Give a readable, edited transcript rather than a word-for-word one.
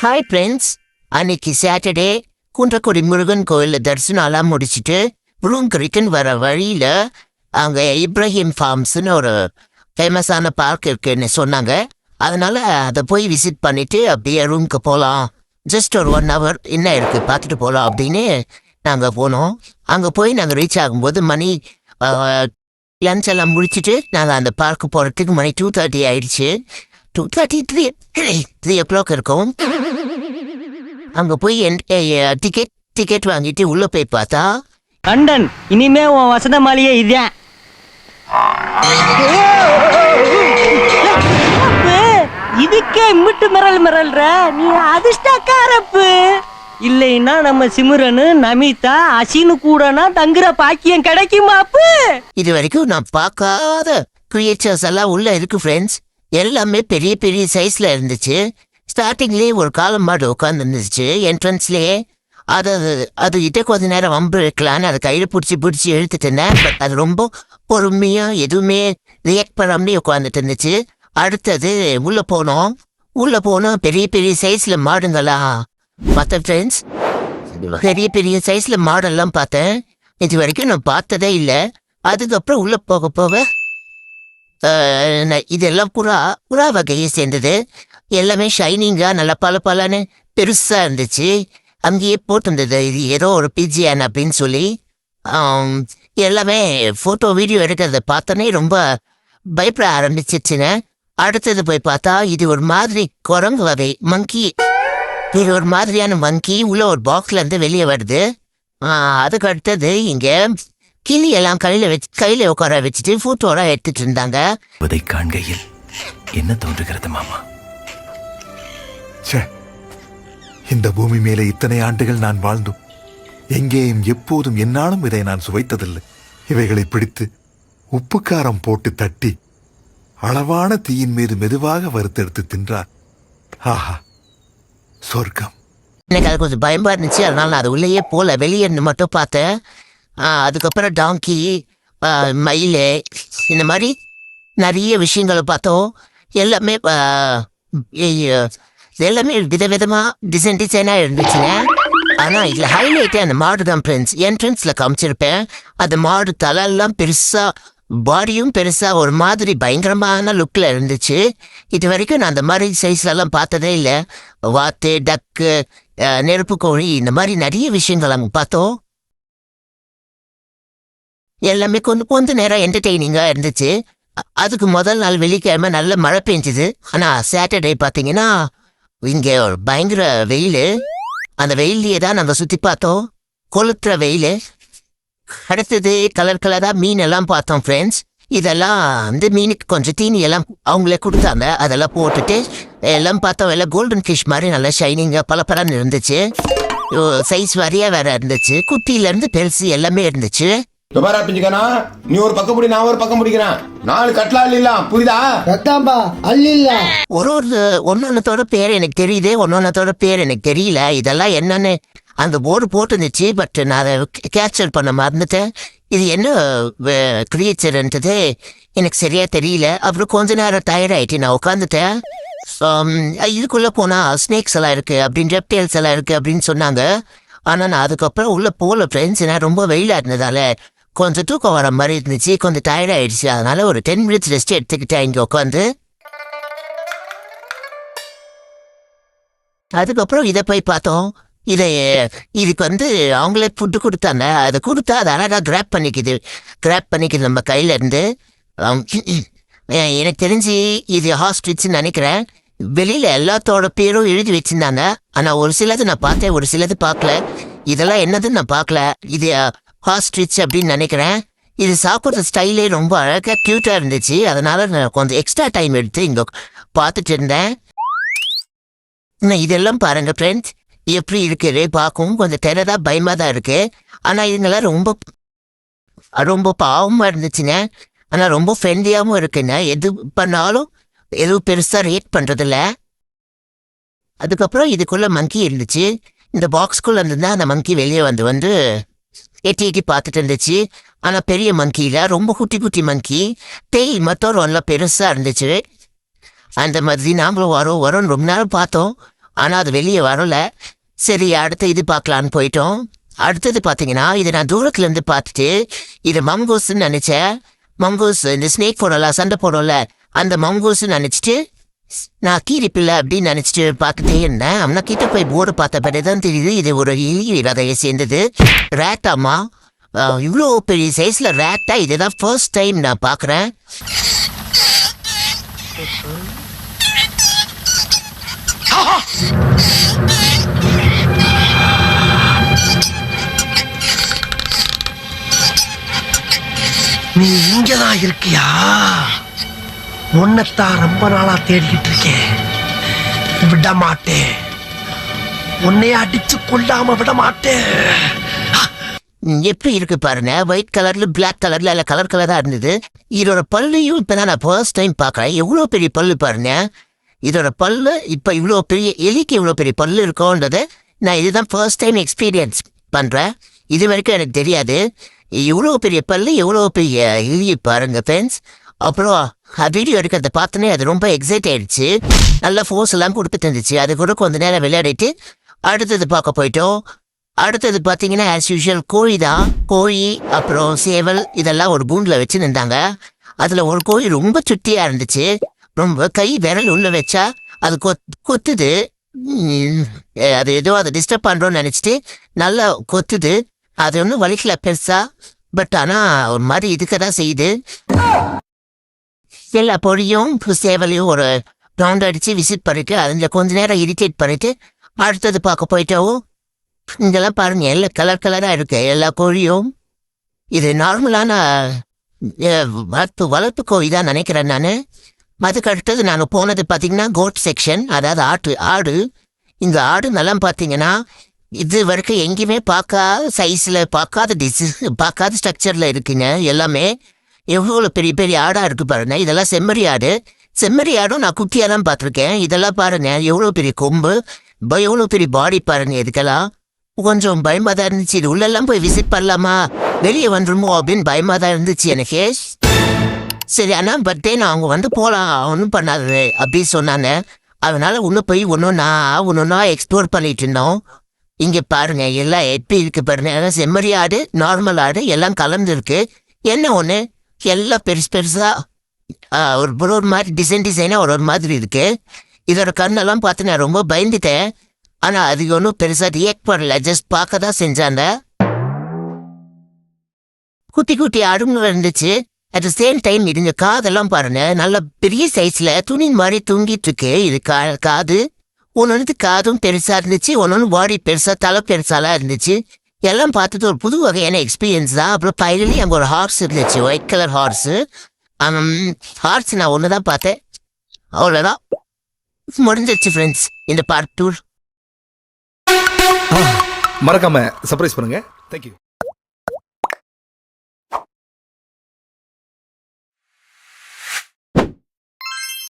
Hi friends. அன்னைக்கு Saturday Kundrakudi Murugan கோயிலில் தரிசனம்லாம் முடிச்சுட்டு புளூங்கரிக்குன்னு வர வழியில் அங்கே இப்ராஹிம் ஃபார்ம்ஸ்னு ஒரு ஃபேமஸான பார்க் இருக்குன்னு சொன்னாங்க. அதனால் அதை போய் விசிட் பண்ணிவிட்டு அப்படியே ரூமுக்கு போகலாம், ஜஸ்ட் ஒரு 1 hour என்ன இருக்குது பார்த்துட்டு போகலாம் அப்படின்னு நாங்கள் போனோம். அங்கே போய் நாங்கள் ரீச் ஆகும்போது மணி லன்ச் எல்லாம் முடிச்சுட்டு நாங்கள் அந்த பார்க்கு போகிறதுக்கு மணி 2:30 ஆயிடுச்சு. 2:30 3 o'clock இருக்கும். அங்கே போய் டிக்கெட் வாங்கிட்டு உள்ளே போய் பார்த்தா லண்டன் இனிமே உன் வசந்த மாளிகை இதுதான். இதுக்கே இம்மிட்டு மிரல்ற நீ அதிர்ஷ்டக்காரப்பு. இல்லைன்னா நம்ம சிம்ரனு நமிதா அசினு கூடனா தங்குற பாக்கியம் கிடைக்குமாப்பு. இது வரைக்கும் நான் பார்க்காத கிரியேச்சர்ஸ் எல்லாம் உள்ள இருக்கு ஃப்ரெண்ட்ஸ். எல்லாமே பெரிய பெரிய சைஸ்ல இருந்துச்சு. ஸ்டார்டிங்லேயே ஒரு காலம் மாடு உட்காந்து இருந்துச்சு என்ட்ரன்ஸ்லேயே. அது கிட்ட கொஞ்ச நேரம் வம்பு இருக்கலான்னு அதை கையில் பிடிச்சி இழுத்துட்டு இருந்தேன். பட் அது ரொம்ப பொறுமையாக எதுவுமே ரியாக்ட் பண்ணாமலே உட்காந்துட்டு இருந்துச்சு. அடுத்தது உள்ளே போனோம். பெரிய பெரிய சைஸில் மாடுங்களாம் பார்த்தேன் ஃப்ரெண்ட்ஸ். பெரிய பெரிய சைஸில் மாடெல்லாம் பார்த்தேன். இது வரைக்கும் நான் பார்த்ததே இல்லை. அதுக்கப்புறம் உள்ளே போக இதெல்லாம் புறா வகையை சேர்ந்தது. எல்லாமே ஷைனிங்காக நல்லா பலன்னு பெருசாக இருந்துச்சு. அங்கேயே போட்டிருந்தது இது ஏதோ ஒரு பிஜிஎன் அப்படின்னு சொல்லி. எல்லாமே ஃபோட்டோ வீடியோ எடுக்கிறத பார்த்தோன்னே ரொம்ப பயப்பட ஆரம்பிச்சிச்சுங்க. அடுத்தது போய் பார்த்தா இது ஒரு மாதிரி குரங்கு வகை மங்கி. இது ஒரு மாதிரியான மங்கி உள்ள ஒரு பாக்ஸ்லேருந்து வெளியே வருது. அதுக்கு அடுத்தது இங்கே கிளி எல்லாம் கையில் உட்கார வச்சுட்டு ஃபோட்டோலாம் எடுத்துட்டு இருந்தாங்க. அதை காண்கையில் என்ன தோன்றுகிறது மாமா? இந்த பூமி மேலே இத்தனை ஆண்டுகள் நான் வாழ்ந்தும் எங்கேயும் எப்போதும் என்னாலும் இதை நான் சுவைத்ததில்லை. இவைகளை பிடித்து உப்புக்காரம் போட்டு தட்டி அளவான தீயின் மீது மெதுவாக வறுத்தெடுத்து தின்றார். ஆஹா, சொர்க்கம். எனக்கு அது கொஞ்சம் பயமா இருந்துச்சு. அதனால நான் அது உள்ளேயே போல, வெளியே இருந்து மட்டும் பார்த்தேன். அதுக்கப்புறம் டாங்கி, மயில், இந்த மாதிரி நிறைய விஷயங்களை பார்த்தோம். எல்லாமே விதவிதமாக டிசைனாக இருந்துச்சுங்க. ஆனால் இதில் ஹைலைட்டே அந்த மாடு தான் ஃப்ரெண்ட்ஸ். என்ட்ரன்ஸில் காமிச்சிருப்பேன். அந்த மாடு தலையெல்லாம் பெருசாக, பாடியும் பெருசாக, ஒரு மாதிரி பயங்கரமான லுக்கில் இருந்துச்சு. இது வரைக்கும் நான் அந்த மாதிரி சைஸ்லலாம் பார்த்ததே இல்லை. வாத்து, டக்கு, நெருப்பு கோழி, இந்த மாதிரி நிறைய விஷயங்கள் அங்கே பார்த்தோம். எல்லாமே கொஞ்ச நேரம் என்டர்டெய்னிங்காக இருந்துச்சு. அதுக்கு முதல் நாள் வெள்ளிக்கிழமை நல்ல மழை பெஞ்சுது. ஆனால் சாட்டர்டே பார்த்தீங்கன்னா இங்கே ஒரு பயங்கர வெயில். அந்த வெயிலையே தான் நாங்கள் சுற்றி பார்த்தோம், கொளுத்துற வெயில். அடுத்தது கலராக மீன் எல்லாம் பார்த்தோம் ஃப்ரெண்ட்ஸ். இதெல்லாம் அந்த மீனுக்கு கொஞ்சம் தீனி எல்லாம் அவங்களே கொடுத்தாங்க. அதெல்லாம் போட்டுட்டு எல்லாம் பார்த்தோம். எல்லாம் கோல்டன் ஃபிஷ் மாதிரி நல்லா ஷைனிங்காக பலப்பலன்னு இருந்துச்சு. சைஸ் வாரியாக வேற இருந்துச்சு. குட்டியிலேருந்து பெருசு எல்லாமே இருந்துச்சு. நீ ஒரு பக்கம் முடி, நான் ஒரு பக்கம் முடிக்கிறேன். 4 கட்லா இல்ல, புரியுதா? ஒன்னொன்னத்தோட பேர் எனக்கு தெரியுது, ஒன்னொன்னத்தோட பேர் எனக்கு தெரியல. இதெல்லாம் என்னன்னு அந்த போர்டு போட்டுருந்துச்சு. பட் நான் அதை கேப்சர் பண்ண மறந்துட்டேன். இது என்ன கிரியேச்சர்ன்றது எனக்கு சரியா தெரியல. அப்புறம் கொஞ்ச நேரம் டயர்ட் ஆயிட்டு நான் உட்காந்துட்டேன். இதுக்குள்ளே போனால் ஸ்னேக்ஸ் எல்லாம் இருக்கு அப்படின்னு, ரெப்டைல்ஸ் எல்லாம் இருக்கு அப்படின்னு சொன்னாங்க. ஆனால் நான் அதுக்கப்புறம் உள்ளே போகல ஃப்ரெண்ட்ஸ். நான் ரொம்ப வெயிலாக இருந்ததால கொஞ்சம் தூக்கம் வர மாதிரி இருந்துச்சு, கொஞ்சம் டயர்ட் ஆயிடுச்சு. அதனால ஒரு 10 minutes ரெஸ்ட் எடுத்துக்கிட்டேன் இங்கே உட்காந்து. அதுக்கப்புறம் இதை போய் பார்த்தோம். இதுக்கு அவங்களே ஃபுட்டு கொடுத்தாங்க. அதை கொடுத்தா அது அழகாக கிராப் பண்ணிக்குது நம்ம கையில இருந்து. எனக்கு தெரிஞ்சு இது ஹாஸ்ட்ரிச்னு நினைக்கிறேன். வெளியில எல்லாத்தோட பேரும் எழுதி வச்சிருந்தாங்க. ஆனால் ஒரு சிலது நான் பார்த்தேன், ஒரு சிலது பார்க்கல. இதெல்லாம் என்னதுன்னு நான் பார்க்கல. இது ஹாஸ்ட்ரிச் அப்படின்னு நினைக்கிறேன். இது சாப்பிட்ற ஸ்டைலே ரொம்ப அழகாக க்யூட்டாக இருந்துச்சு. அதனால நான் கொஞ்சம் எக்ஸ்ட்ரா டைம் எடுத்து இங்கே பார்த்துட்டு இருந்தேன். இதெல்லாம் பாருங்க ஃப்ரெண்ட்ஸ், எப்படி இருக்குது பார்க்கவும் கொஞ்சம் டெரராக பயமாக தான் இருக்கு. ஆனால் இதுங்கெல்லாம் ரொம்ப பாவமாக இருந்துச்சுங்க. ஆனால் ரொம்ப ஃப்ரெண்ட்லியாகவும் இருக்குங்க. எது பண்ணாலும் எதுவும் பெருசாக ரியாக்ட் பண்ணுறதில்ல. அதுக்கப்புறம் இதுக்குள்ளே மங்கி இருந்துச்சு. இந்த பாக்ஸ்குள்ளே இருந்துதான் அந்த மங்கி வெளியே வந்து எட்டி பார்த்துட்டு இருந்துச்சு. ஆனால் பெரிய மங்கியில் ரொம்ப குட்டி மங்கி. டெய்ல் மட்டும் நல்லா பெருசாக இருந்துச்சு. அந்த மாதிரி நாங்களும் வரோம் ரொம்ப நேரம் பார்த்தோம். ஆனால் அது வெளியே வரல. சரி அடுத்து இது பார்க்கலான்னு போயிட்டோம். அடுத்தது பார்த்தீங்கன்னா இது நான் தூரத்துலேருந்து பார்த்துட்டு இது மங்கூஸ்ன்னு நினச்சேன். மங்கூஸ் இந்த ஸ்னேக் போடலாம் சண்டை போடல அந்த மங்கூஸ்ன்னு நினச்சிட்டு நான் கீரிப்பில்லை அப்படின்னு நினச்சிட்டு பார்த்துட்டே இருந்தேன். ஆனால் கிட்ட போய் போர்டு பார்த்த பிறகு தான் தெரியுது இது ஒரு எலி வகையை சேர்ந்தது. ரேட்டாமா, இவ்வளோ பெரிய சைஸில் ரேட்டா இதுதான் ஃபர்ஸ்ட் டைம் நான் பார்க்குறேன். நீ இங்கதான் இருக்கியா? உன்னைத்தான் ரொம்ப நாளா தேடிக்கிட்டு இருக்கேன். விட மாட்டேன், உன்னைய அடிச்சு கொள்ளாம விட மாட்டேன். எப்படி இருக்கு பாருங்க, ஒயிட் கலர்ல பிளாக் கலர்ல இல்லை கலர் கலரா இருந்தது. இதோட பல்லையும் இப்போ தான் நான் ஃபர்ஸ்ட் டைம் பார்க்குறேன். எவ்வளோ பெரிய பல்லு பாருங்க. இதோட பல்லு இப்போ இவ்வளோ பெரிய எலிக்கு இவ்வளோ பெரிய பல்லு இருக்கோன்றதை நான் இதுதான் ஃபர்ஸ்ட் டைம் எக்ஸ்பீரியன்ஸ் பண்ணுறேன். இது வரைக்கும் எனக்கு தெரியாது. இவ்வளோ பெரிய பல்லு எவ்வளோ பெரிய எலி பாருங்க ஃப்ரெண்ட்ஸ். அப்புறம் வீடியோ எடுக்கிறத பார்த்தோன்னே அது ரொம்ப எக்ஸைட் ஆயிடுச்சு. நல்லா ஃபோர்ஸ் எல்லாம் கொடுத்துட்டு இருந்துச்சு. அது கூட கொஞ்ச நேரம் விளையாடிட்டு அடுத்தது பார்க்க போயிட்டோம். அடுத்தது பார்த்தீங்கன்னா ஆஸ் யூஷுவல் கோழி தான். கோழி அப்புறம் சேவல் இதெல்லாம் ஒரு கூண்டில் வச்சு நின்றாங்க. அதில் ஒரு கோழி ரொம்ப சுட்டியாக இருந்துச்சு. ரொம்ப கை விரல் உள்ள வச்சா அது கொத்துது. அது ஏதோ அதை டிஸ்டர்ப் பண்ணுறோன்னு நினச்சிட்டு நல்லா கொத்துது. அது ஒன்றும் வலிக்கல பெருசா, பட் ஆனால் ஒரு மாதிரி இதுக்க தான் செய்யுது. எல்லா பொடியும் சேவலையும் ஒரு ரவுண்ட் அடித்து விசிட் பண்ணிட்டு அதில் கொஞ்ச நேரம் இரிட்டேட் பண்ணிட்டு அடுத்தது பார்க்க போயிட்டோம். இங்கெல்லாம் பாருங்க எல்லாம் கலர் கலராக இருக்கு எல்லா கோழியும். இது நார்மலான வளர்ப்பு கோழி தான் நினைக்கிறேன் நான். அதுக்கு அடுத்தது நான் போனது பார்த்தீங்கன்னா கோட் செக்ஷன், அதாவது ஆடு. இந்த ஆடு நல்லா பார்த்தீங்கன்னா இது வரைக்கும் எங்கேயுமே பார்க்காத சைஸில் பார்க்காத ஸ்ட்ரக்சரில் இருக்குங்க எல்லாமே. எவ்வளோ பெரிய பெரிய ஆடாக இருக்குது பாருங்க. இதெல்லாம் செம்மறி ஆடு. செம்மறி ஆடும் நான் குட்டியாக தான் பார்த்துருக்கேன். இதெல்லாம் பாருங்க எவ்வளோ பெரிய கொம்பு, எவ்வளோ பெரிய பாடி பாருங்க. இதுக்கெல்லாம் கொஞ்சம் பயமாக தான் இருந்துச்சு. இது உள்ளெல்லாம் போய் விசிட் பண்ணலாமா வெளியே வந்துருமோ அப்படின்னு பயமாக தான் இருந்துச்சு எனக்கு. சரி ஆனால் பட்டே நான் அவங்க வந்து போகலாம் ஒன்றும் பண்ணாது அப்படின்னு சொன்னாங்க. அதனால இன்னும் போய் ஒன்றா எக்ஸ்ப்ளோர் பண்ணிட்டு இருந்தோம். இங்கே பாருங்க எல்லாம் எப்படி இருக்கு பாருங்க. செம்மறி ஆடு நார்மல் ஆடு எல்லாம் கலந்துருக்கு. என்ன ஒன்று எல்லாம் பெருசாக ஒரு மாதிரி டிசைனாக ஒரு மாதிரி இருக்கு. இதோட கண்ணெல்லாம் பார்த்து நான் ரொம்ப பயந்துட்டேன். ஆனால் அது ஒன்றும் பெருசாக ரியாக்ட் பண்ணல, ஜஸ்ட் பார்க்க தான் செஞ்சாங்க. குட்டி குட்டி ஆடுங்க இருந்துச்சு. அட் த சேம் டைம் இதுங்க காதெல்லாம் பாருங்க நல்ல பெரிய சைஸில் துணி மாதிரி தூங்கிட்டு இருக்கு. இது காது ஒன்று காதும் பெருசாக இருந்துச்சு, ஒன்று பாடி பெருசாக தலை பெருசாலாம் இருந்துச்சு. எல்லாம் பார்த்துட்டு ஒரு புது வகையான எக்ஸ்பீரியன்ஸ் தான். அப்புறம் பைலி அங்கே ஒரு ஹார்ஸ் இருந்துச்சு, ஒயிட் கலர் ஹார்ஸு. ஹார்ஸ் நான் ஒன்று தான் பார்த்தேன். அவ்வளோதான் முடிஞ்சிச்சு ஃப்ரெண்ட்ஸ் இந்த பார்ட் 2. மறக்காம சர்ப்ரைஸ் பண்ணுங்க. தேங்க்யூ.